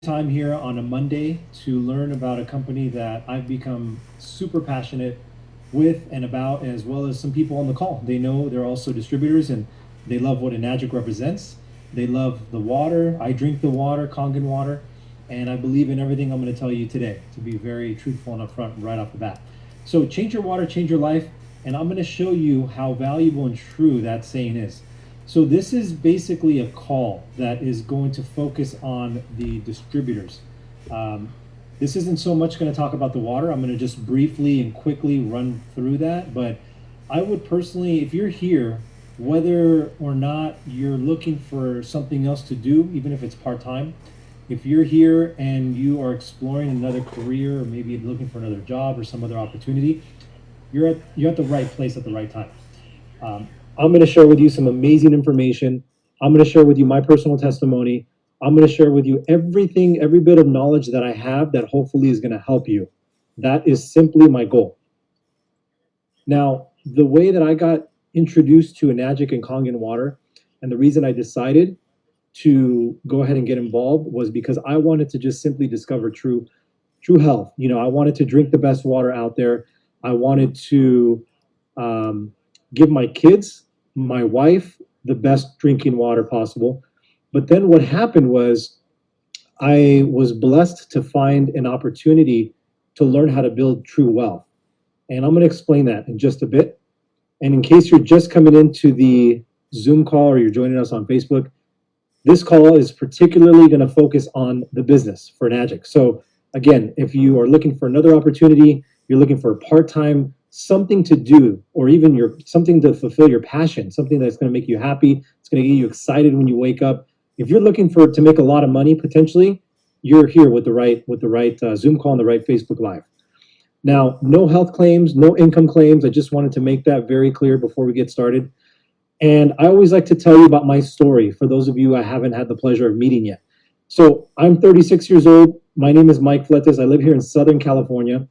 Time here on a Monday to learn about a company that I've become super passionate with and about, as well as some people on the call. They know they're also distributors and they love what Enagic represents. They love the water. I drink the water, Kangen water, and I believe in everything I'm going to tell you today, to be very truthful and upfront right off the bat. So, change your water, change your life, and I'm going to show you how valuable and true that saying is. So this is basically a call that is going to focus on the distributors. Um, this isn't so much going to talk about the water. I'm going to just briefly and quickly run through that. But I would personally, if you're here, whether or not you're looking for something else to do, even if it's part time, if you're here and you are exploring another career or maybe looking for another job or some other opportunity, you're at the right place at the right time. Um, I'm going to share with you some amazing information. I'm going to share with you my personal testimony. I'm going to share with you everything, every bit of knowledge that I have that hopefully is going to help you. That is simply my goal. Now, the way that I got introduced to Enagic and Kangen water, and the reason I decided to go ahead and get involved was because I wanted to just simply discover true health. I wanted to drink the best water out there. I wanted to um, give my kids, my wife, the best drinking water possible. But then what happened was I was blessed to find an opportunity to learn how to build true wealth. And I'm going to explain that in just a bit. And in case you're just coming into the Zoom call or you're joining us on Facebook, this call is particularly going to focus on the business for Enagic. So again, if you are looking for another opportunity, you're looking for a part-time something to do, or even something to fulfill your passion, something that's going to make you happy, it's going to get you excited when you wake up. If you're looking for to make a lot of money potentially, you're here with the right Zoom call and the right Facebook Live. Now, no health claims, no income claims. I just wanted to make that very clear before we get started. And I always like to tell you about my story for those of you I haven't had the pleasure of meeting yet. So I'm 36 years old. My name is Mike Fletes. I live here in Southern California.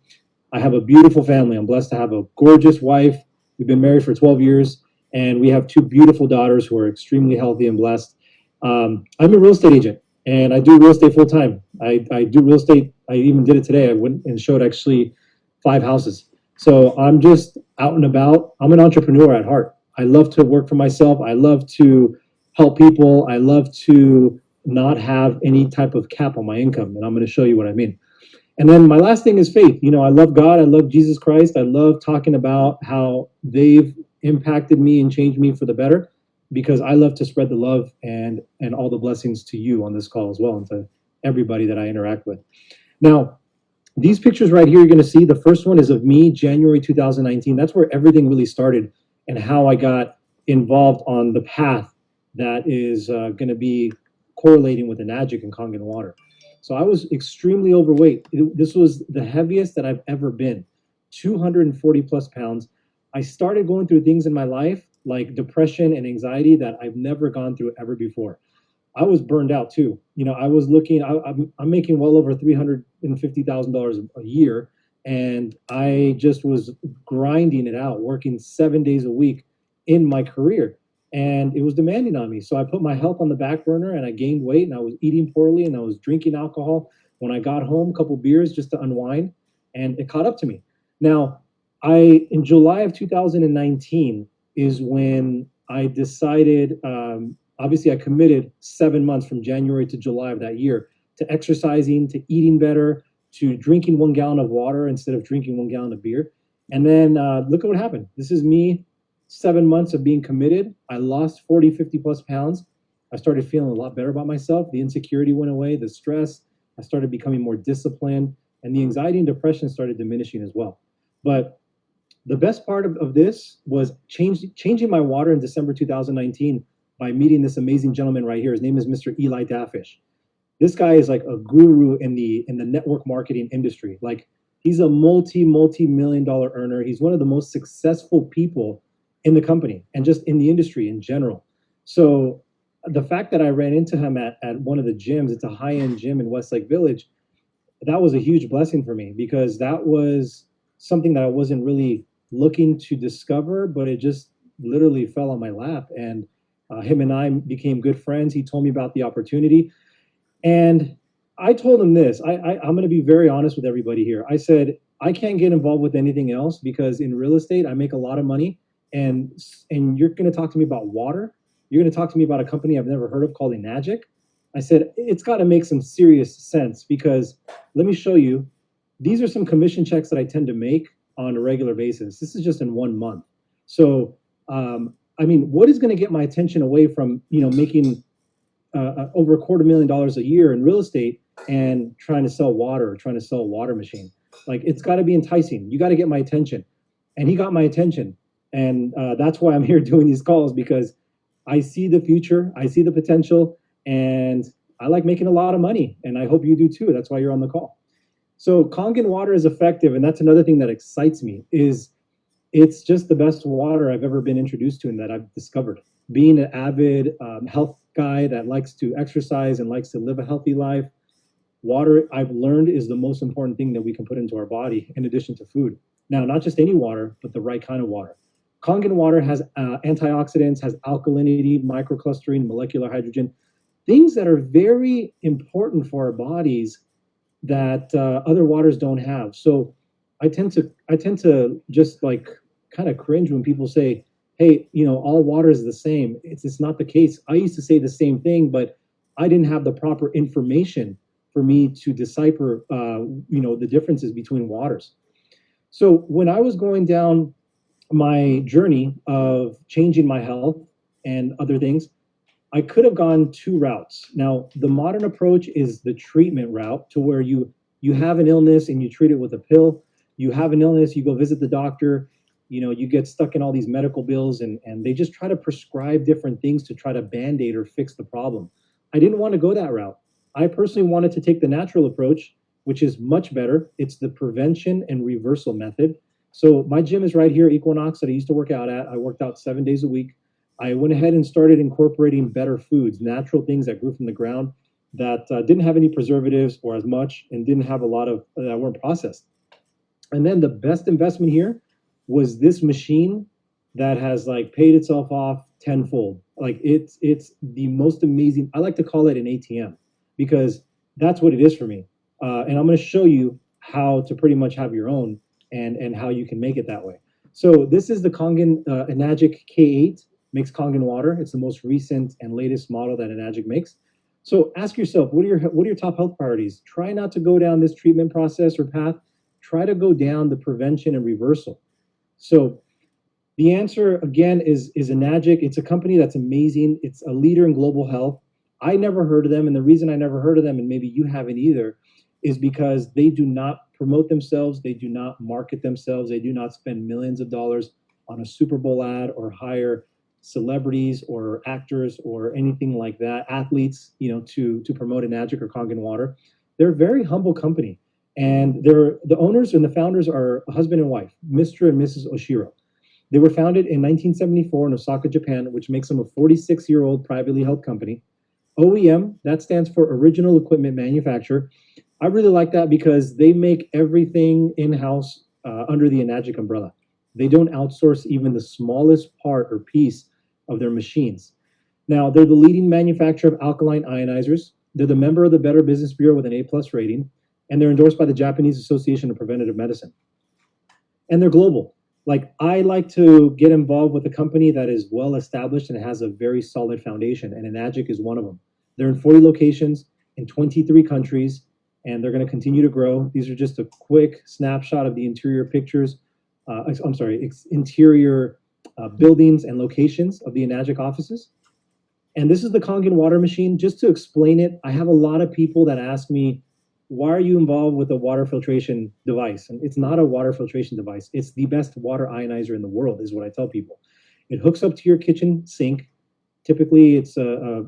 I have a beautiful family. I'm blessed to have a gorgeous wife. We've been married for 12 years, and we have two beautiful daughters who are extremely healthy and blessed. I'm a real estate agent, and I do real estate full time. I do real estate. I even did it today. I went and showed actually 5 houses. So I'm just out and about. I'm an entrepreneur at heart. I love to work for myself. I love to help people. I love to not have any type of cap on my income. And I'm going to show you what I mean. And then my last thing is faith. I love God. I love Jesus Christ. I love talking about how they've impacted me and changed me for the better because I love to spread the love and all the blessings to you on this call as well and to everybody that I interact with. Now, these pictures right here you're going to see, the first one is of me, January 2019. That's where everything really started and how I got involved on the path that is going to be correlating with Enagic and Kangen water. So I was extremely overweight. This was the heaviest that I've ever been, 240 plus pounds. I started going through things in my life like depression and anxiety that I've never gone through ever before. I was burned out too. I was looking. I'm making well over $350,000 a year, and I just was grinding it out, working 7 days a week in my career, and it was demanding on me. So I put my health on the back burner, and I gained weight, and I was eating poorly, and I was drinking alcohol. When I got home, a couple beers just to unwind, and it caught up to me. Now, I in July of 2019 is when I decided. Obviously, I committed 7 months from January to July of that year to exercising, to eating better, to drinking 1 gallon of water instead of drinking 1 gallon of beer. And then look at what happened. This is me, 7 months of being committed. I lost 40, 50 plus pounds. I started feeling a lot better about myself. The insecurity went away, the stress. I started becoming more disciplined, and the anxiety and depression started diminishing as well. But the best part of this was changing my water in December 2019 by meeting this amazing gentleman right here. His name is Mr. Eli Dafish. This guy is like a guru in the network marketing industry. Like he's a multi million dollar earner. He's one of the most successful people in the company and just in the industry in general. So the fact that I ran into him at one of the gyms, it's a high-end gym in Westlake Village, that was a huge blessing for me because that was something that I wasn't really looking to discover, but it just literally fell on my lap. And him and I became good friends. He told me about the opportunity. And I told him this. I'm going to be very honest with everybody here. I said I can't get involved with anything else because in real estate I make a lot of money, and you're going to talk to me about water. You're going to talk to me about a company I've never heard of called Enagic. I said it's got to make some serious sense because let me show you. These are some commission checks that I tend to make on a regular basis. This is just in 1 month. So, I mean, what is going to get my attention away from making over $250,000 a year in real estate and trying to sell water or trying to sell a water machine? Like it's got to be enticing. You got to get my attention, and he got my attention, and that's why I'm here doing these calls because I see the future, I see the potential, and I like making a lot of money, and I hope you do too. That's why you're on the call. So Kangen water is effective, and that's another thing that excites me. Is it's just the best water I've ever been introduced to and that I've discovered. Being an avid health guy that likes to exercise and likes to live a healthy life, water I've learned is the most important thing that we can put into our body in addition to food. Now, not just any water, but the right kind of water. Kangen water has antioxidants, has alkalinity, microclustering, molecular hydrogen, things that are very important for our bodies that other waters don't have. So I tend to just like kind of cringe when people say, "Hey, all water is the same." It's not the case. I used to say the same thing, but I didn't have the proper information for me to decipher, the differences between waters. So when I was going down my journey of changing my health and other things, I could have gone two routes. Now, the modern approach is the treatment route to where you have an illness and you treat it with a pill. You have an illness, you go visit the doctor, you get stuck in all these medical bills and they just try to prescribe different things to try to band-aid or fix the problem. I didn't want to go that route. I personally wanted to take the natural approach, which is much better. It's the prevention and reversal method. So my gym is right here, Equinox, that I used to work out at. I worked out 7 days a week. I went ahead and started incorporating better foods, natural things that grew from the ground that didn't have any preservatives or as much and didn't have a lot of that weren't processed. And then the best investment here was this machine that has like paid itself off tenfold. Like it's the most amazing. I like to call it an ATM because that's what it is for me. And I'm going to show you how to pretty much have your own and how you can make it that way. So this is the Kangen Enagic K8 makes Kangen water. It's the most recent and latest model that Enagic makes. So ask yourself, what are your top health priorities? Try not to go down this treatment process or path. Try to go down the prevention and reversal. So the answer again is Enagic. It's a company that's amazing. It's a leader in global health. I never heard of them, and the reason I never heard of them, and maybe you haven't either, is because they do not promote themselves. They do not market themselves. They do not spend millions of dollars on a Super Bowl ad or hire celebrities or actors or anything like that, athletes, to promote Enagic or Kangen water. They're a very humble company. And the owners and the founders are a husband and wife, Mr. and Mrs. Oshiro. They were founded in 1974 in Osaka, Japan, which makes them a 46-year-old privately held company. OEM, that stands for Original Equipment Manufacturer. I really like that because they make everything in-house under the Enagic umbrella. They don't outsource even the smallest part or piece of their machines. Now, they're the leading manufacturer of alkaline ionizers. They're the member of the Better Business Bureau with an A+ rating, and they're endorsed by the Japanese Association of Preventive Medicine. And they're global. Like, I like to get involved with a company that is well established and has a very solid foundation, and Enagic is one of them. They're in 40 locations in 23 countries, and they're going to continue to grow. These are just a quick snapshot of the interior pictures. Interior buildings and locations of the Enagic offices. And this is the Kangen water machine. Just to explain it, I have a lot of people that ask me, why are you involved with a water filtration device? And it's not a water filtration device. It's the best water ionizer in the world, is what I tell people. It hooks up to your kitchen sink. Typically, it's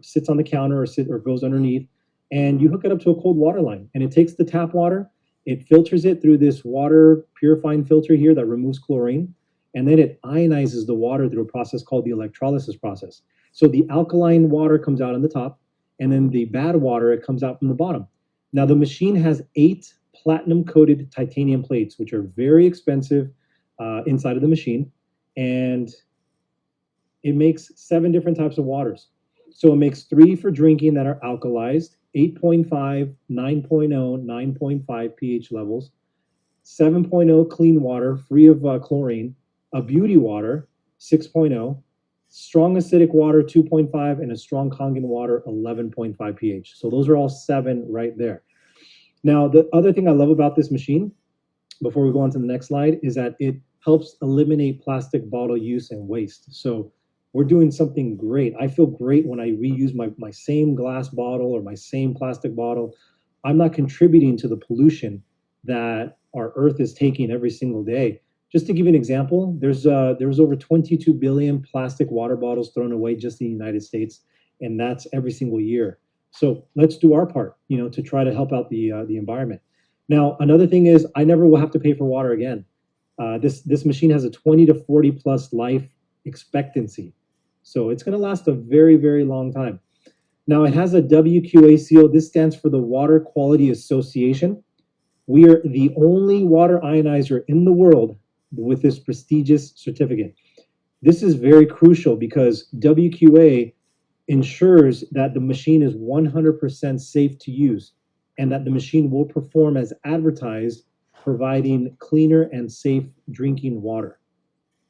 sits on the counter or goes underneath, and you hook it up to a cold water line. And it takes the tap water, it filters it through this water purifying filter here that removes chlorine, and then it ionizes the water through a process called the electrolysis process. So the alkaline water comes out on the top, and then the bad water, it comes out from the bottom. Now, the machine has 8 platinum-coated titanium plates, which are very expensive inside of the machine, and it makes 7 different types of waters. So it makes 3 for drinking that are alkalized, 8.5, 9.0, 9.5 pH levels, 7.0 clean water free of chlorine, a beauty water 6.0, strong acidic water 2.5, and a strong Kangen water 11.5 pH. So those are all seven right there. Now, the other thing I love about this machine, before we go on to the next slide, is that it helps eliminate plastic bottle use and waste. So we're doing something great. I feel great when I reuse my same glass bottle or my same plastic bottle. I'm not contributing to the pollution that our earth is taking every single day. Just to give you an example, there's over 22 billion plastic water bottles thrown away just in the United States, and that's every single year. So let's do our part, to try to help out the environment. Now, another thing is I never will have to pay for water again. This machine has a 20 to 40 plus life expectancy, so it's going to last a very, very long time. Now, it has a WQA seal. This stands for the Water Quality Association. We are the only water ionizer in the world with this prestigious certificate. This is very crucial because WQA ensures that the machine is 100% safe to use and that the machine will perform as advertised, providing cleaner and safe drinking water.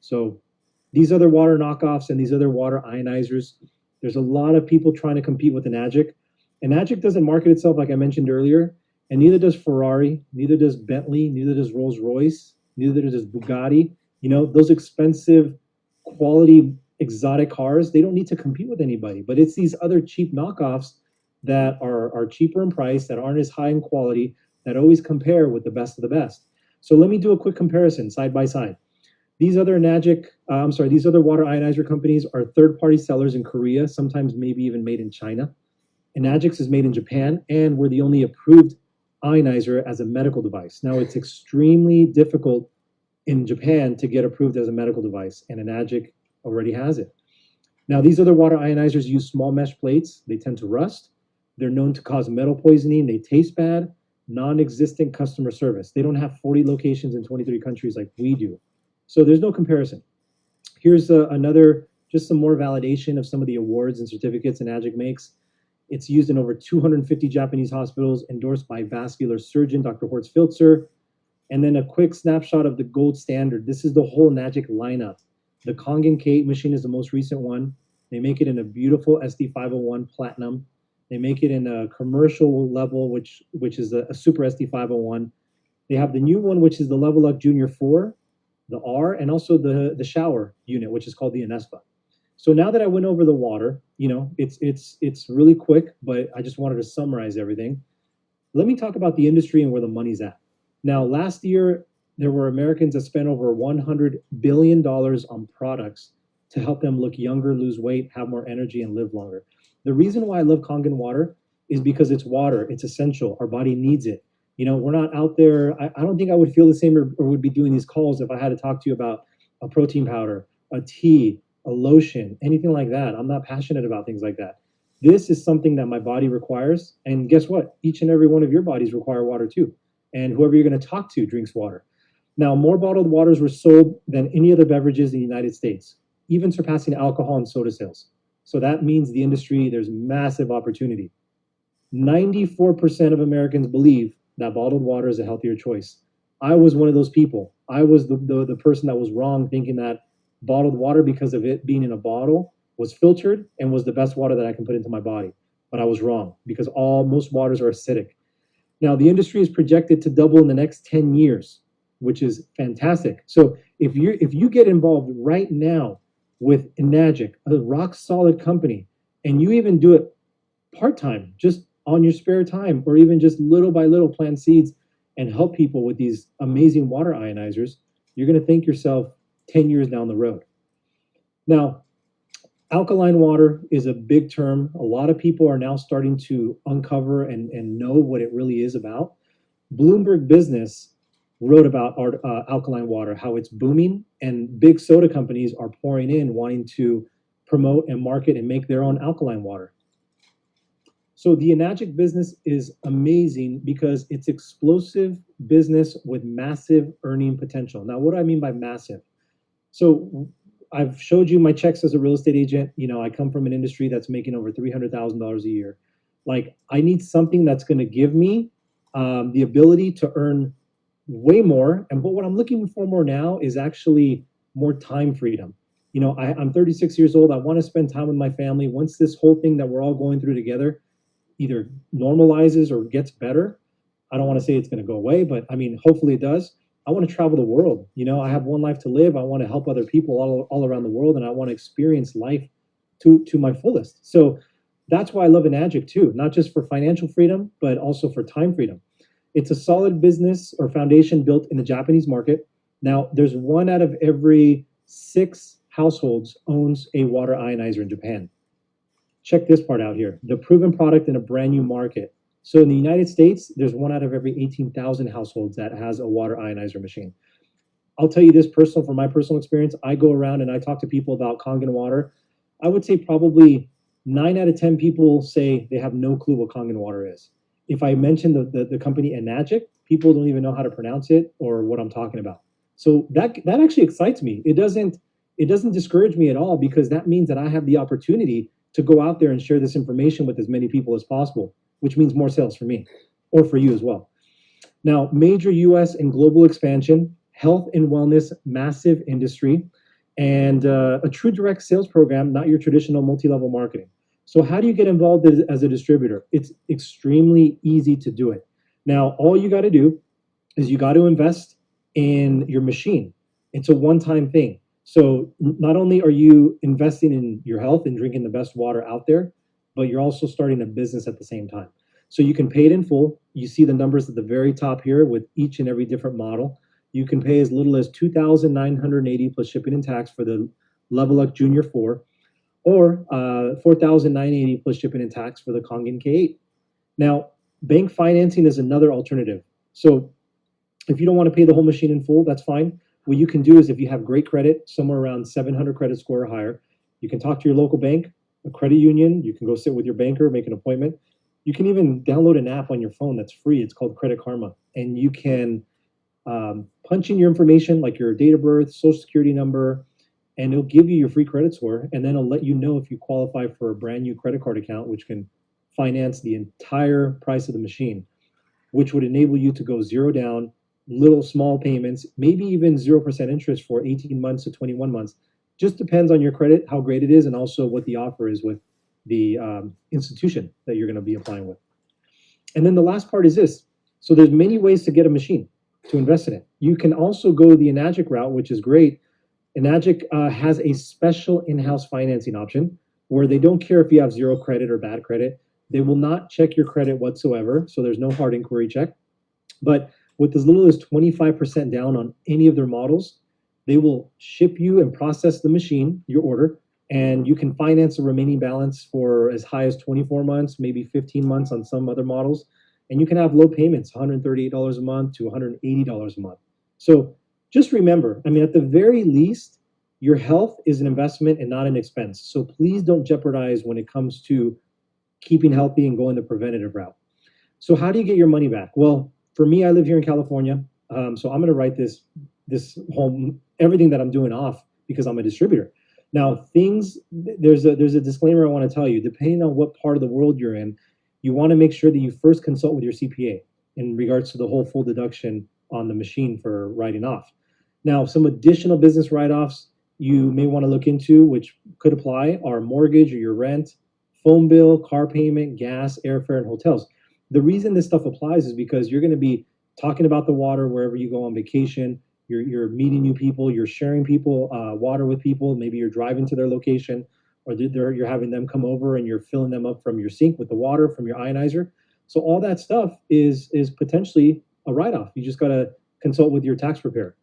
So these other water knockoffs and these other water ionizers, there's a lot of people trying to compete with Enagic. Enagic doesn't market itself like I mentioned earlier, and neither does Ferrari, neither does Bentley, neither does Rolls-Royce, neither does Bugatti. Those expensive quality exotic cars, they don't need to compete with anybody, but it's these other cheap knockoffs that are cheaper in price, that aren't as high in quality, that always compare with the best of the best. So let me do a quick comparison side by side. These other these other water ionizer companies are third-party sellers in Korea, sometimes maybe even made in China. Enagix is made in Japan, and we're the only approved ionizer as a medical device. Now, it's extremely difficult in Japan to get approved as a medical device, and Enagic already has it. Now, these other water ionizers use small mesh plates. They tend to rust. They're known to cause metal poisoning. They taste bad. Non-existent customer service. They don't have 40 locations in 23 countries like we do. So there's no comparison. Here's just some more validation of some of the awards and certificates Enagic makes. It's used in over 250 Japanese hospitals, endorsed by vascular surgeon Dr. Horst Filzer. And then a quick snapshot of the gold standard. This is the whole Enagic lineup. The Kangen K8 machine is the most recent one. They make it in a beautiful SD501 Platinum. They make it in a commercial level, which is a Super SD501. They have the new one, which is the Level Up Junior 4, the R, and also the shower unit, which is called the Anespa. So now that I went over the water, it's really quick, but I just wanted to summarize everything. Let me talk about the industry and where the money's at. Now, last year, there were Americans that spent over $100 billion on products to help them look younger, lose weight, have more energy, and live longer. The reason why I love Kangen water is because it's water. It's essential. Our body needs it. We're not out there. I don't think I would feel the same or would be doing these calls if I had to talk to you about a protein powder, a tea, a lotion, anything like that. I'm not passionate about things like that. This is something that my body requires. And guess what? Each and every one of your bodies require water too. And whoever you're going to talk to drinks water. Now, more bottled waters were sold than any other beverages in the United States, even surpassing alcohol and soda sales. So that means the industry, there's massive opportunity. 94% of Americans believe that bottled water is a healthier choice. I was one of those people. I was the person that was wrong, thinking that bottled water, because of it being in a bottle, was filtered and was the best water that I can put into my body. But I was wrong, because most waters are acidic. Now, the industry is projected to double in the next 10 years, which is fantastic. So if you get involved right now with Enagic, a rock solid company, and you even do it part-time, just on your spare time, or even just little by little plant seeds and help people with these amazing water ionizers, you're going to thank yourself 10 years down the road. Now, alkaline water is a big term. A lot of people are now starting to uncover and know what it really is about. Bloomberg Business wrote about alkaline water, how it's booming, and big soda companies are pouring in, wanting to promote and market and make their own alkaline water. So the Enagic business is amazing because it's explosive business with massive earning potential. Now, what do I mean by massive? So I've showed you my checks as a real estate agent. I come from an industry that's making over $300,000 a year. Like I need something that's going to give me the ability to earn way more. And but what I'm looking for more now is actually more time freedom. I'm 36 years old. I want to spend time with my family. Once this whole thing that we're all going through together either normalizes or gets better, I don't want to say it's going to go away, but I mean, hopefully it does. I want to travel the world. I have one life to live. I want to help other people all around the world, and I want to experience life to my fullest. So that's why I love Enagic too, not just for financial freedom, but also for time freedom. It's a solid business or foundation built in the Japanese market. Now, there's one out of every six households owns a water ionizer in Japan. Check this part out here. The proven product in a brand new market. So in the United States, there's one out of every 18,000 households that has a water ionizer machine. I'll tell you this from my personal experience. I go around and I talk to people about Kangen water. I would say probably 9 out of 10 people say they have no clue what Kangen water is. If I mention the company Enagic, people don't even know how to pronounce it or what I'm talking about. So that actually excites me. It doesn't discourage me at all, because that means that I have the opportunity to go out there and share this information with as many people as possible, which means more sales for me or for you as well. Now, major US and global expansion, health and wellness, massive industry, and a true direct sales program, not your traditional multi level marketing. So, how do you get involved as a distributor? It's extremely easy to do it. Now, all you got to do is you got to invest in your machine. It's a one time thing. So, not only are you investing in your health and drinking the best water out there, but you're also starting a business at the same time. So you can pay it in full. You see the numbers at the very top here with each and every different model. You can pay as little as 2,980 plus shipping and tax for the Level Up Junior 4, or 4,980 plus shipping and tax for the Kangen K8. Now, bank financing is another alternative. So if you don't want to pay the whole machine in full, that's fine. What you can do is, if you have great credit, somewhere around 700 credit score or higher, you can talk to your local bank, a credit union. You can go sit with your banker, make an appointment. You can even download an app on your phone that's free. It's called Credit Karma. And you can punch in your information, like your date of birth, social security number, and it'll give you your free credit score. And then it'll let you know if you qualify for a brand new credit card account, which can finance the entire price of the machine, which would enable you to go zero down, little small payments, maybe even 0% interest for 18 months to 21 months. Just depends on your credit, how great it is, and also what the offer is with the institution that you're going to be applying with. And then the last part is this. So there's many ways to get a machine to invest in it. You can also go the Enagic route, which is great. Enagic has a special in-house financing option where they don't care if you have zero credit or bad credit. They will not check your credit whatsoever. So there's no hard inquiry check. But with as little as 25% down on any of their models, they will ship you and process the machine, your order, and you can finance the remaining balance for as high as 24 months, maybe 15 months on some other models. And you can have low payments, $138 a month to $180 a month. So just remember, I mean, at the very least, your health is an investment and not an expense. So please don't jeopardize when it comes to keeping healthy and going the preventative route. So how do you get your money back? Well, for me, I live here in California. So I'm going to write this whole everything that I'm doing off because I'm a distributor. Now, there's a disclaimer I want to tell you. Depending on what part of the world you're in, you want to make sure that you first consult with your CPA in regards to the whole full deduction on the machine for writing off. Now, some additional business write-offs you may want to look into, which could apply, are mortgage or your rent, phone bill, car payment, gas, airfare, and hotels. The reason this stuff applies is because you're going to be talking about the water wherever you go on vacation. You're meeting new people. You're sharing water with people. Maybe you're driving to their location, or you're having them come over and you're filling them up from your sink with the water from your ionizer. So all that stuff is potentially a write-off. You just got to consult with your tax preparer.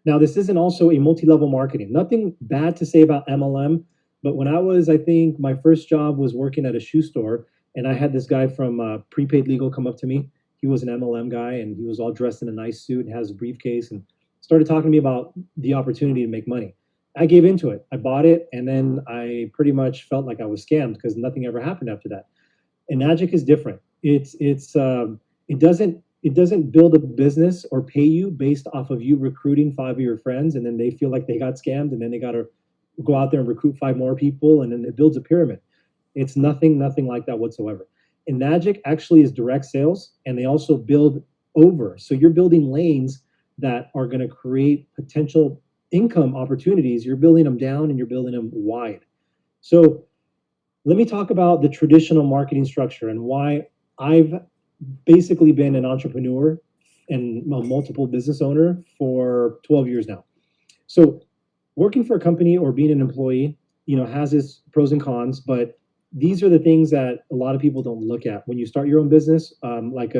Now, this isn't also a multi-level marketing. Nothing bad to say about MLM, but when I think my first job was working at a shoe store, and I had this guy from Prepaid Legal come up to me. He was an MLM guy, and he was all dressed in a nice suit and has a briefcase, and started talking to me about the opportunity to make money. I gave into it. I bought it, and then I pretty much felt like I was scammed because nothing ever happened after that. Enagic is different. It doesn't build a business or pay you based off of you recruiting 5 of your friends, and then they feel like they got scammed, and then they got to go out there and recruit 5 more people, and then it builds a pyramid. It's nothing like that whatsoever. And Enagic actually is direct sales, and they also build over. So you're building lanes that are going to create potential income opportunities. You're building them down and you're building them wide. So let me talk about the traditional marketing structure and why I've basically been an entrepreneur and a multiple business owner for 12 years now. So working for a company or being an employee, has its pros and cons, but these are the things that a lot of people don't look at when you start your own business, like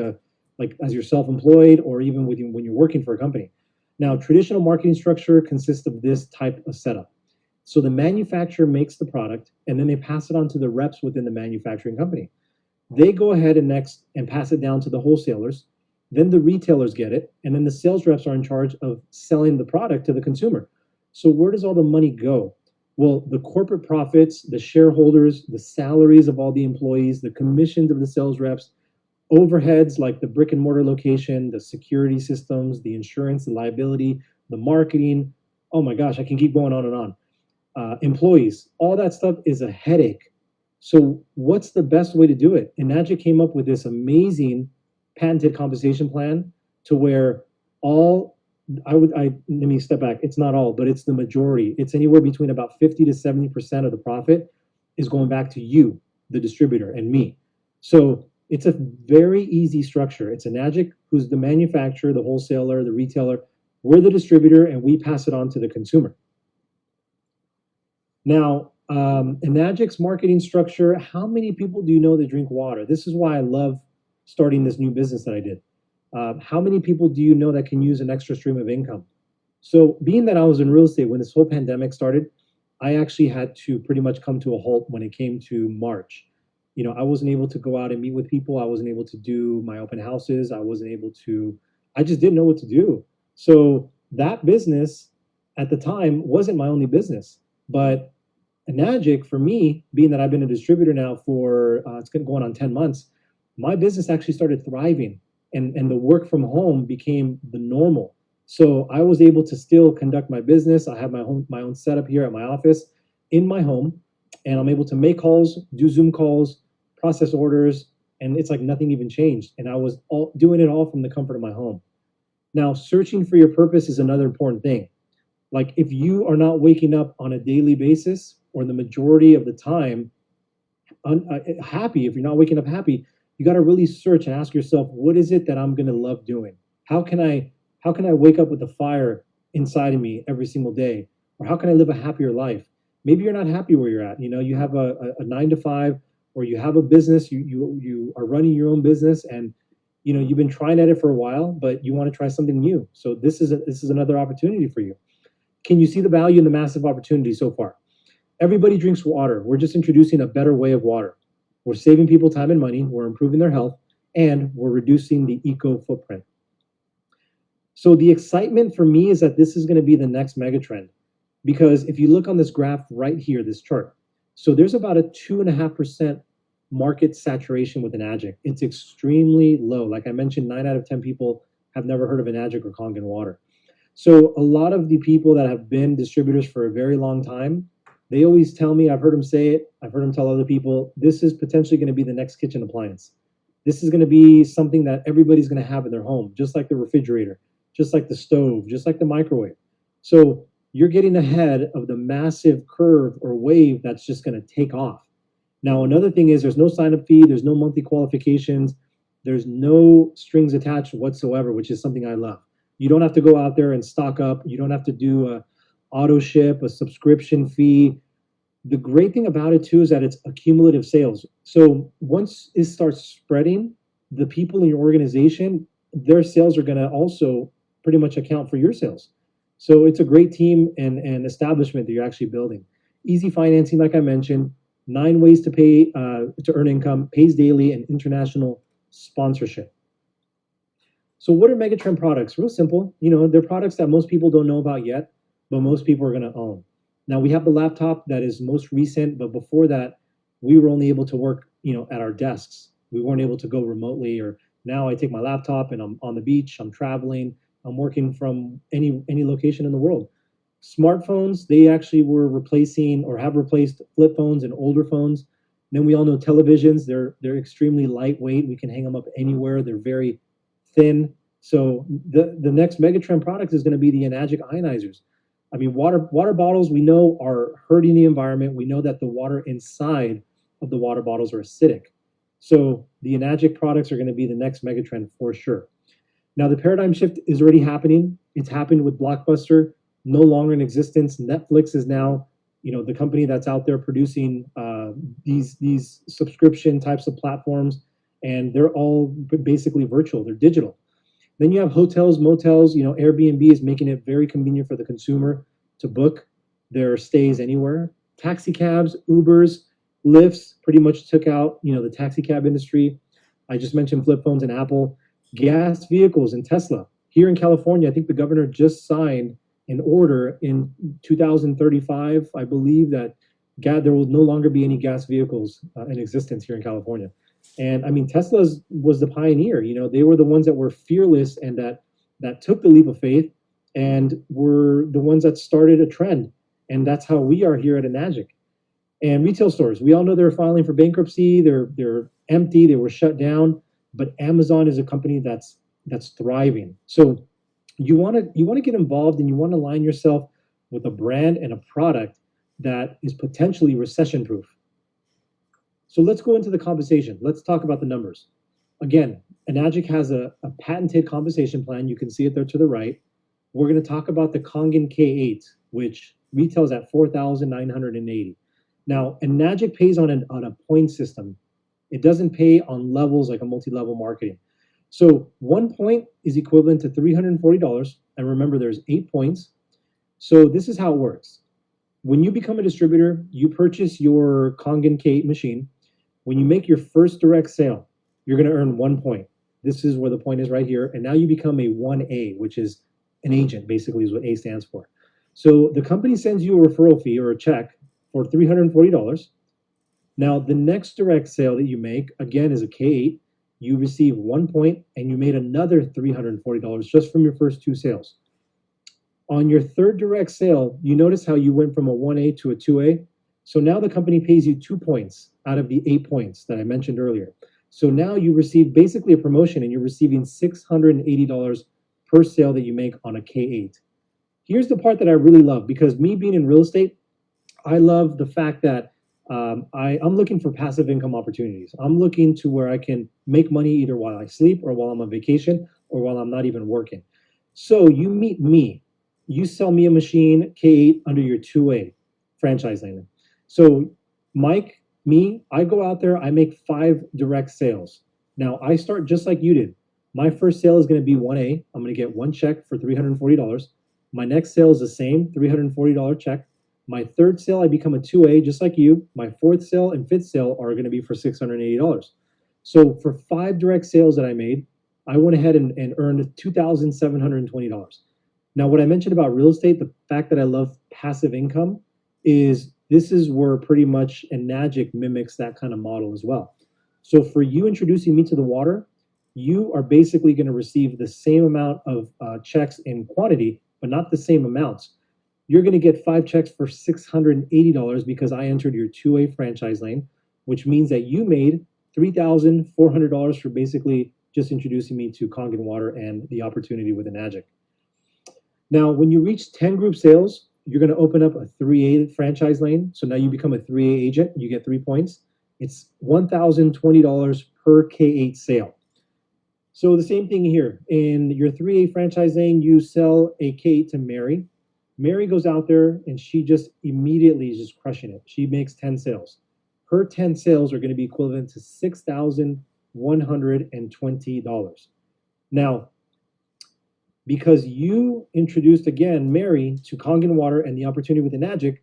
as you're self-employed or even when you're working for a company. Now, traditional marketing structure consists of this type of setup. So the manufacturer makes the product, and then they pass it on to the reps within the manufacturing company. They go ahead and next and pass it down to the wholesalers. Then the retailers get it, and then the sales reps are in charge of selling the product to the consumer. So where does all the money go? Well, the corporate profits, the shareholders, the salaries of all the employees, the commissions of the sales reps, overheads like the brick and mortar location, the security systems, the insurance, the liability, the marketing. Oh my gosh, I can keep going on and on. Employees, all that stuff is a headache. So, what's the best way to do it? And Enagic came up with this amazing patented compensation plan to where all let me step back. It's not all, but it's the majority. It's anywhere between about 50 to 70% of the profit is going back to you, the distributor, and me. So it's a very easy structure. It's Enagic, who's the manufacturer, the wholesaler, the retailer. We're the distributor, and we pass it on to the consumer. Now, Enagic's marketing structure, how many people do you know that drink water? This is why I love starting this new business that I did. How many people do you know that can use an extra stream of income? So, being that I was in real estate when this whole pandemic started, I actually had to pretty much come to a halt when it came to March. I wasn't able to go out and meet with people. I wasn't able to do my open houses. I just didn't know what to do. So, that business at the time wasn't my only business. But Enagic, for me, being that I've been a distributor now for it's going on 10 months, my business actually started thriving, and the work from home became the normal. So I was able to still conduct my business. I have my own setup here at my office in my home, and I'm able to make calls, do Zoom calls, process orders, and it's like nothing even changed. And I was doing it all from the comfort of my home. Now, searching for your purpose is another important thing. Like if you are not waking up on a daily basis or the majority of the time happy, if you're not waking up happy, you got to really search and ask yourself, what is it that I'm going to love doing? How can I wake up with a fire inside of me every single day? Or how can I live a happier life? Maybe you're not happy where you're at. You have a 9 to 5, or you have a business, you are running your own business, and you've been trying at it for a while, but you want to try something new. So this is another opportunity for you. Can you see the value in the massive opportunity so far? Everybody drinks water. We're just introducing a better way of water. We're saving people time and money, we're improving their health, and we're reducing the eco footprint. So the excitement for me is that this is going to be the next megatrend. Because if you look on this graph right here, this chart, so there's about a 2.5% market saturation with Enagic. It's extremely low. Like I mentioned, 9 out of 10 people have never heard of Enagic or Kangen water. So a lot of the people that have been distributors for a very long time, they always tell me, I've heard them say it, I've heard them tell other people, this is potentially going to be the next kitchen appliance. This is going to be something that everybody's going to have in their home, just like the refrigerator, just like the stove, just like the microwave. So you're getting ahead of the massive curve or wave that's just going to take off. Now, another thing is there's no sign-up fee, there's no monthly qualifications, there's no strings attached whatsoever, which is something I love. You don't have to go out there and stock up. You don't have to do a auto ship, a subscription fee. The great thing about it too is that it's accumulative sales. So once it starts spreading, the people in your organization, their sales are going to also pretty much account for your sales. So it's a great team and establishment that you're actually building. Easy financing, like I mentioned, 9 ways to pay to earn income, pays daily, and international sponsorship. So what are Megatrend products? Real simple. They're products that most people don't know about yet, but most people are going to own. Now we have the laptop that is most recent, but before that, we were only able to work, at our desks. We weren't able to go remotely. Or now I take my laptop and I'm on the beach, I'm traveling, I'm working from any location in the world. Smartphones, they actually were replacing or have replaced flip phones and older phones. Then we all know televisions, they're extremely lightweight. We can hang them up anywhere. They're very thin. So the next megatrend product is going to be the Enagic ionizers. I mean, water bottles we know are hurting the environment. We know that the water inside of the water bottles are acidic. So the Enagic products are going to be the next megatrend for sure. Now the paradigm shift is already happening. It's happened with Blockbuster, no longer in existence. Netflix is now, the company that's out there producing these subscription types of platforms, and they're all basically virtual. They're digital. Then you have hotels, motels. Airbnb is making it very convenient for the consumer to book their stays anywhere. Taxi cabs, Ubers, Lyfts pretty much took out, the taxi cab industry. I just mentioned flip phones and Apple. Gas vehicles and Tesla. Here in California, I think the governor just signed an order in 2035, I believe, that there will no longer be any gas vehicles in existence here in California. And I mean, Tesla was the pioneer. They were the ones that were fearless and that took the leap of faith and were the ones that started a trend. And that's how we are here at Enagic. And retail stores, we all know they're filing for bankruptcy. They're empty. They were shut down. But Amazon is a company that's thriving. So you want to get involved, and you want to align yourself with a brand and a product that is potentially recession proof. So let's go into the compensation. Let's talk about the numbers. Again, Enagic has a patented compensation plan. You can see it there to the right. We're going to talk about the Kangen K8, which retails at $4,980. Now, Enagic pays on a point system. It doesn't pay on levels like a multi-level marketing. So 1 point is equivalent to $340. And remember, there's 8 points. So this is how it works. When you become a distributor, you purchase your Kangen K8 machine. When you make your first direct sale, you're going to earn 1 point. This is where the point is right here. And now you become a 1A, which is an agent, basically is what A stands for. So the company sends you a referral fee or a check for $340. Now, the next direct sale that you make, again, is a K8. You receive 1 point, and you made another $340 just from your first 2 sales. On your third direct sale, you notice how you went from a 1A to a 2A. So now the company pays you 2 points out of the 8 points that I mentioned earlier. So now you receive basically a promotion, and you're receiving $680 per sale that you make on a K8. Here's the part that I really love, because me being in real estate, I love the fact that I'm looking for passive income opportunities. I'm looking to where I can make money either while I sleep or while I'm on vacation or while I'm not even working. So you meet me. You sell me a machine, K8, under your 2A franchise lane. So Mike, I go out there, I make 5 direct sales. Now I start just like you did. My first sale is going to be 1A. I'm going to get 1 check for $340. My next sale is the same, $340 check. My third sale, I become a 2A, just like you. My fourth sale and fifth sale are going to be for $680. So for 5 direct sales that I made, I went ahead and earned $2,720. Now, what I mentioned about real estate, the fact that I love passive income, this is where pretty much Enagic mimics that kind of model as well. So for you introducing me to the water, you are basically going to receive the same amount of checks in quantity, but not the same amounts. You're going to get 5 checks for $680 because I entered your 2A franchise lane, which means that you made $3,400 for basically just introducing me to Kangen Water and the opportunity with Enagic. Now, when you reach 10 group sales, you're going to open up a 3A franchise lane. So now you become a 3A agent. You get 3 points. It's $1,020 per K8 sale. So the same thing here. In your 3A franchise lane, you sell a K8 to Mary. Mary goes out there and she just immediately is just crushing it. She makes 10 sales. Her 10 sales are going to be equivalent to $6,120. Now, because you introduced, again, Mary to Kangen Water and the opportunity with Enagic,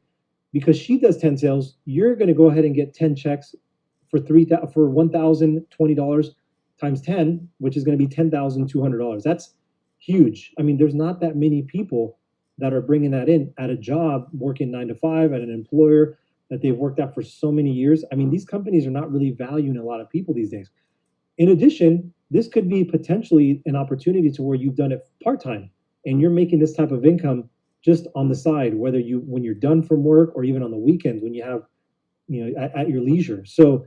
because she does 10 sales, you're going to go ahead and get 10 checks for $1,020 times 10, which is going to be $10,200. That's huge. I mean, there's not that many people that are bringing that in at a job, working 9 to 5 at an employer that they've worked at for so many years. I mean, these companies are not really valuing a lot of people these days. In addition, this could be potentially an opportunity to where you've done it part-time and you're making this type of income just on the side, whether when you're done from work or even on the weekends when you have at your leisure. So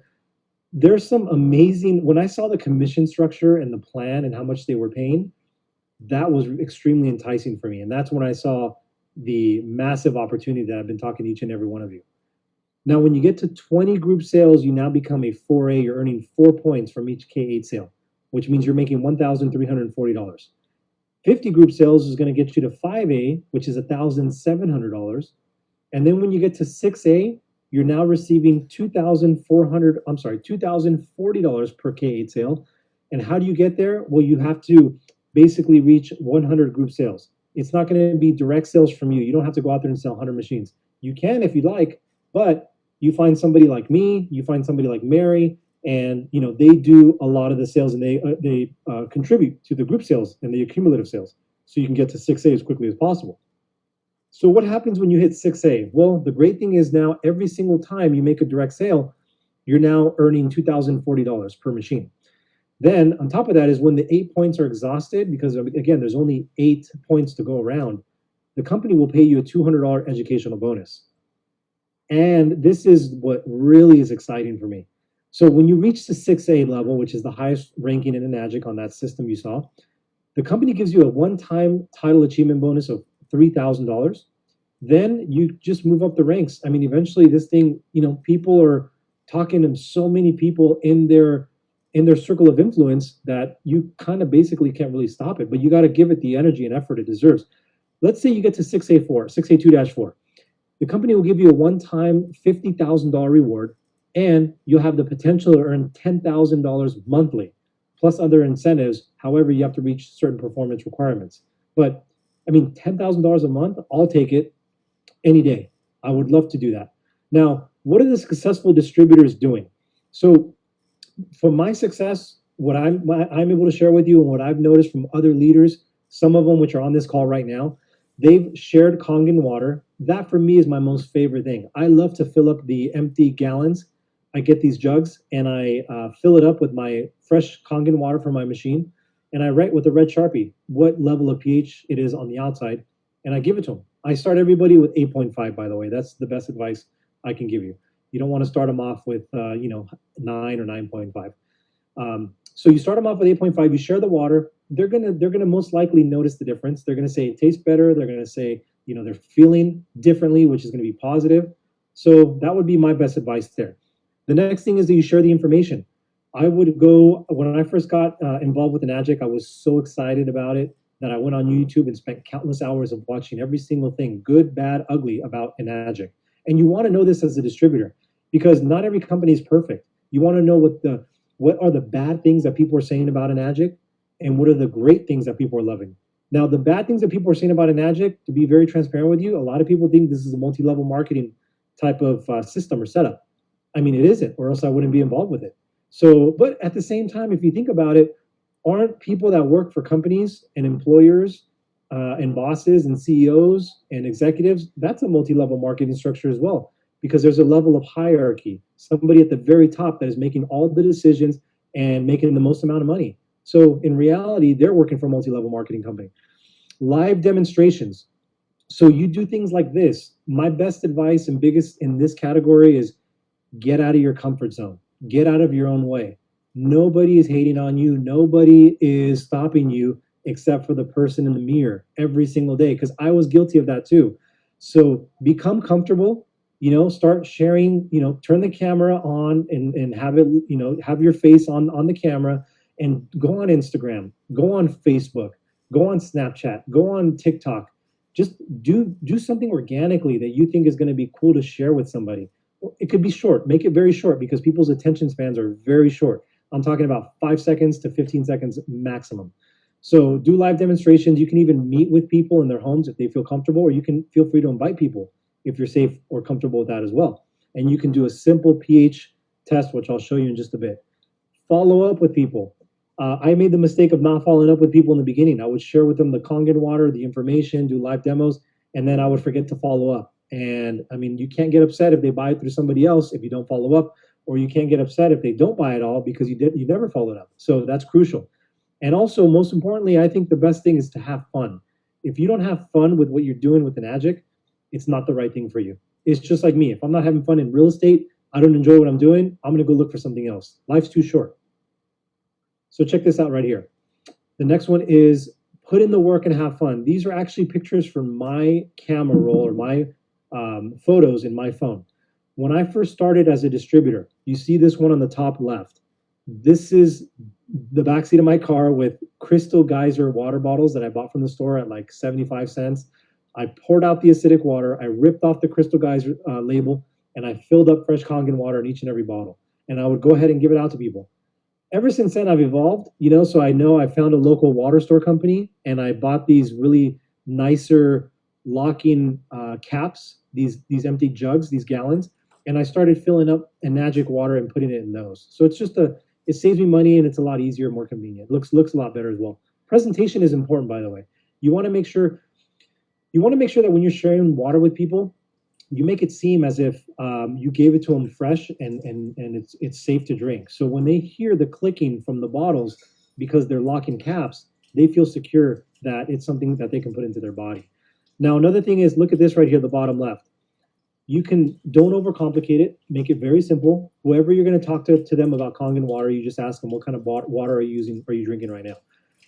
there's some amazing, when I saw the commission structure and the plan and how much they were paying, that was extremely enticing for me. And that's when I saw the massive opportunity that I've been talking to each and every one of you. Now, when you get to 20 group sales, you now become a 4A. You're earning 4 points from each K8 sale, which means you're making $1,340. 50 group sales is going to get you to 5A, which is $1,700. And then when you get to 6A, you're now receiving $2,040 per K8 sale. And how do you get there? Well, you have to basically reach 100 group sales. It's not going to be direct sales from you. You don't have to go out there and sell 100 machines. You can if you like, but you find somebody like me, you find somebody like Mary, and they do a lot of the sales, and they contribute to the group sales and the accumulative sales, so you can get to 6A as quickly as possible. So what happens when you hit 6A? Well, the great thing is now every single time you make a direct sale, you're now earning $2,040 per machine. Then on top of that is when the 8 points are exhausted, because again, there's only 8 points to go around, the company will pay you a $200 educational bonus. And this is what really is exciting for me. So when you reach the 6A level, which is the highest ranking in Enagic on that system you saw, the company gives you a one-time title achievement bonus of $3,000. Then you just move up the ranks. I mean, eventually this thing, people are talking to so many people in their circle of influence that you kind of basically can't really stop it, but you got to give it the energy and effort it deserves. Let's say you get to 6A4, 6A2-4. The company will give you a one-time $50,000 reward, and you'll have the potential to earn $10,000 monthly, plus other incentives. However, you have to reach certain performance requirements. But I mean, $10,000 a month, I'll take it any day. I would love to do that. Now, what are the successful distributors doing? So for my success, what I'm able to share with you and what I've noticed from other leaders, some of them which are on this call right now, they've shared Kangen water. That for me is my most favorite thing. I love to fill up the empty gallons. I get these jugs and I fill it up with my fresh Kangen water from my machine. And I write with a red Sharpie what level of pH it is on the outside, and I give it to them. I start everybody with 8.5, by the way. That's the best advice I can give you. You don't want to start them off with, 9 or 9.5. So you start them off with 8.5. You share the water. They're gonna most likely notice the difference. They're gonna say it tastes better. They're gonna say, they're feeling differently, which is gonna be positive. So that would be my best advice there. The next thing is that you share the information. I would go, when I first got involved with Enagic, I was so excited about it that I went on YouTube and spent countless hours of watching every single thing, good, bad, ugly, about Enagic. And you want to know this as a distributor, because not every company is perfect. You want to know what are the bad things that people are saying about Enagic, and what are the great things that people are loving. Now, the bad things that people are saying about Enagic, to be very transparent with you, a lot of people think this is a multi-level marketing type of system or setup. I mean, it isn't, or else I wouldn't be involved with it. So, but at the same time, if you think about it, aren't people that work for companies and employers and bosses and CEOs and executives, that's a multi-level marketing structure as well, because there's a level of hierarchy, somebody at the very top that is making all the decisions and making the most amount of money. So in reality, they're working for a multi-level marketing company. Live demonstrations. So you do things like this. My best advice and biggest in this category is get out of your comfort zone. Get out of your own way. Nobody is hating on you. Nobody is stopping you except for the person in the mirror every single day, because I was guilty of that too. So become comfortable, start sharing, turn the camera on and have it, have your face on the camera, and go on Instagram, go on Facebook, go on Snapchat, go on TikTok. Just do something organically that you think is going to be cool to share with somebody. It could be short. Make it very short, because people's attention spans are very short. I'm talking about 5 seconds to 15 seconds maximum. So do live demonstrations. You can even meet with people in their homes if they feel comfortable, or you can feel free to invite people if you're safe or comfortable with that as well. And you can do a simple pH test, which I'll show you in just a bit. Follow up with people. I made the mistake of not following up with people in the beginning. I would share with them the Kangen water, the information, do live demos, and then I would forget to follow up. And I mean, you can't get upset if they buy it through somebody else if you don't follow up, or you can't get upset if they don't buy it all because you never followed up. So that's crucial. And also, most importantly, I think the best thing is to have fun. If you don't have fun with what you're doing with Enagic, it's not the right thing for you. It's just like me. If I'm not having fun in real estate, I don't enjoy what I'm doing. I'm going to go look for something else. Life's too short. So check this out right here. The next one is put in the work and have fun. These are actually pictures from my camera roll or my photos in my phone. When I first started as a distributor, you see this one on the top left. This is the backseat of my car with Crystal Geyser water bottles that I bought from the store at like 75 cents. I poured out the acidic water. I ripped off the Crystal Geyser label and I filled up fresh Kangen water in each and every bottle. And I would go ahead and give it out to people. Ever since then, I've evolved, so I know I found a local water store company and I bought these really nicer locking caps, these empty jugs, these gallons, and I started filling up Enagic water and putting it in those. So it saves me money and it's a lot easier, more convenient. Looks a lot better as well. Presentation is important, by the way. You want to make sure that when you're sharing water with people, you make it seem as if you gave it to them fresh and it's safe to drink. So when they hear the clicking from the bottles because they're locking caps, they feel secure that it's something that they can put into their body. Now, another thing is, look at this right here, the bottom left. Don't overcomplicate it. Make it very simple. Whoever you're going to talk to them about Kangen water, you just ask them, what kind of water are you drinking right now?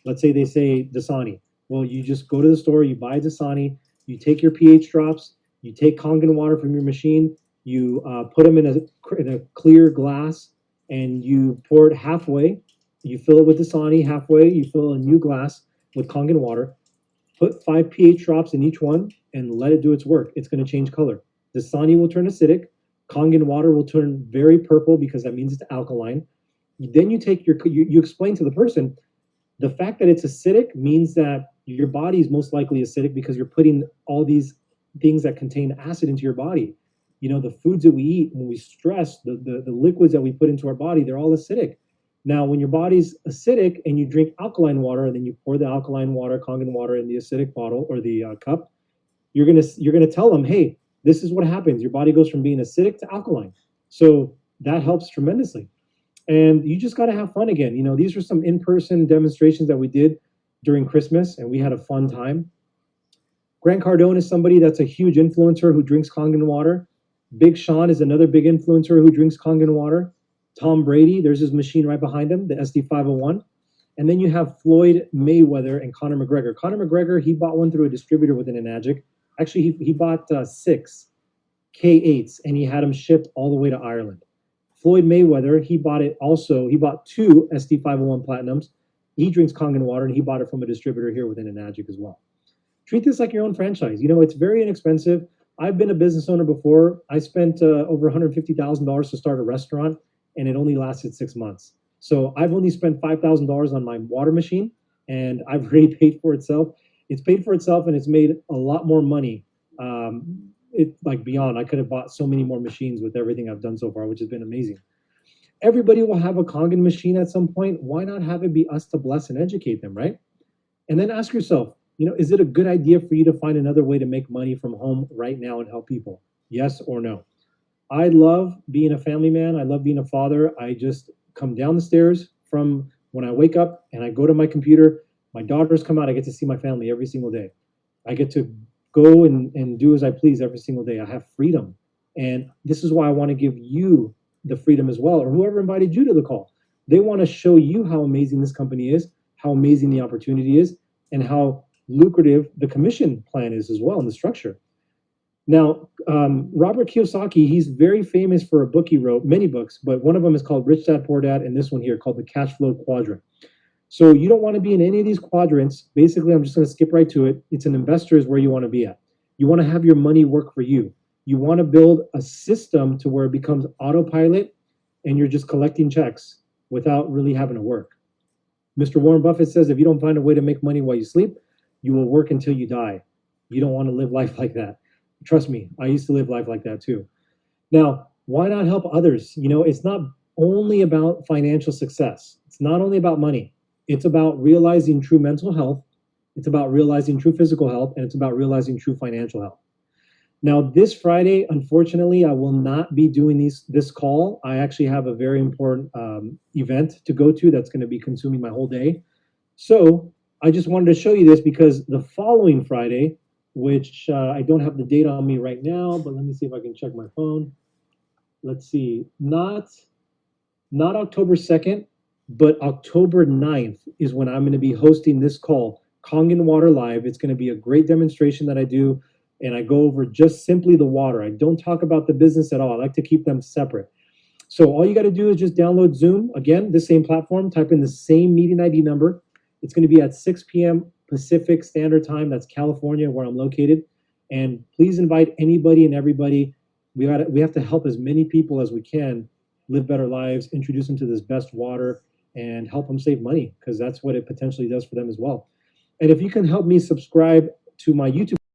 Let's say they say Dasani. Well, you just go to the store, you buy Dasani, you take your pH drops, you take Kangen water from your machine, you put them in a clear glass, and you pour it halfway. You fill it with Dasani halfway. You fill a new glass with Kangen water. Put 5 pH drops in each one and let it do its work. It's going to change color. Dasani will turn acidic. Kangen water will turn very purple because that means it's alkaline. Then you take you explain to the person the fact that it's acidic means that your body is most likely acidic because you're putting all these things that contain acid into your body. The foods that we eat, when we stress, the liquids that we put into our body, they're all acidic. Now, when your body's acidic and you drink alkaline water and then you pour the alkaline water, Kangen water in the acidic bottle or the cup, you're gonna tell them, hey, this is what happens. Your body goes from being acidic to alkaline. So that helps tremendously. And you just got to have fun again. These are some in-person demonstrations that we did during Christmas, and we had a fun time. Grant Cardone is somebody that's a huge influencer who drinks Kangen water. Big Sean is another big influencer who drinks Kangen water. Tom Brady, there's his machine right behind him, the SD501. And then you have Floyd Mayweather and Conor McGregor. Conor McGregor, he bought one through a distributor within Enagic. Actually, he bought 6 K8s, and he had them shipped all the way to Ireland. Floyd Mayweather, he bought 2 SD501 Platinums. He drinks Kangen water, and he bought it from a distributor here within Enagic as well. Treat this like your own franchise. It's very inexpensive. I've been a business owner before. I spent over $150,000 to start a restaurant, and it only lasted 6 months. So I've only spent $5,000 on my water machine, and I've already paid for itself. It's paid for itself, and it's made a lot more money. It's like beyond. I could have bought so many more machines with everything I've done so far, which has been amazing. Everybody will have a Kangen machine at some point. Why not have it be us to bless and educate them, right? And then ask yourself, is it a good idea for you to find another way to make money from home right now and help people? Yes or no? I love being a family man. I love being a father. I just come down the stairs from when I wake up and I go to my computer. My daughters come out. I get to see my family every single day. I get to go and do as I please every single day. I have freedom. And this is why I want to give you the freedom as well, or whoever invited you to the call. They want to show you how amazing this company is, how amazing the opportunity is, and how lucrative the commission plan is as well, and the structure. Now, Robert Kiyosaki, he's very famous for a book he wrote, many books, but one of them is called Rich Dad Poor Dad, and this one here called the Cash Flow Quadrant. So you don't want to be in any of these quadrants. Basically, I'm just going to skip right to it. It's an investor is where you want to be at. You want to have your money work for you. You want to build a system to where it becomes autopilot and you're just collecting checks without really having to work. Mr. Warren Buffett says if you don't find a way to make money while you sleep, you will work until you die. You don't want to live life like that. Trust me, I used to live life like that too. Now, why not help others? It's not only about financial success. It's not only about money. It's about realizing true mental health. It's about realizing true physical health, and it's about realizing true financial health. Now, this Friday, unfortunately, I will not be doing this call. I actually have a very important event to go to that's going to be consuming my whole day. So I just wanted to show you this because the following Friday, which I don't have the date on me right now, but let me see if I can check my phone. let's see, not October 2nd, but October 9th is when I'm going to be hosting this call, Kangen Water Live. It's going to be a great demonstration that I do, and I go over just simply the water. I don't talk about the business at all. I like to keep them separate. So all you got to do is just download Zoom. Again, the same platform, type in the same meeting ID number. It's going to be at 6 p.m. Pacific Standard Time. That's California, where I'm located. And please invite anybody and everybody. We have to help as many people as we can live better lives, introduce them to this best water, and help them save money, because that's what it potentially does for them as well. And if you can help me subscribe to my YouTube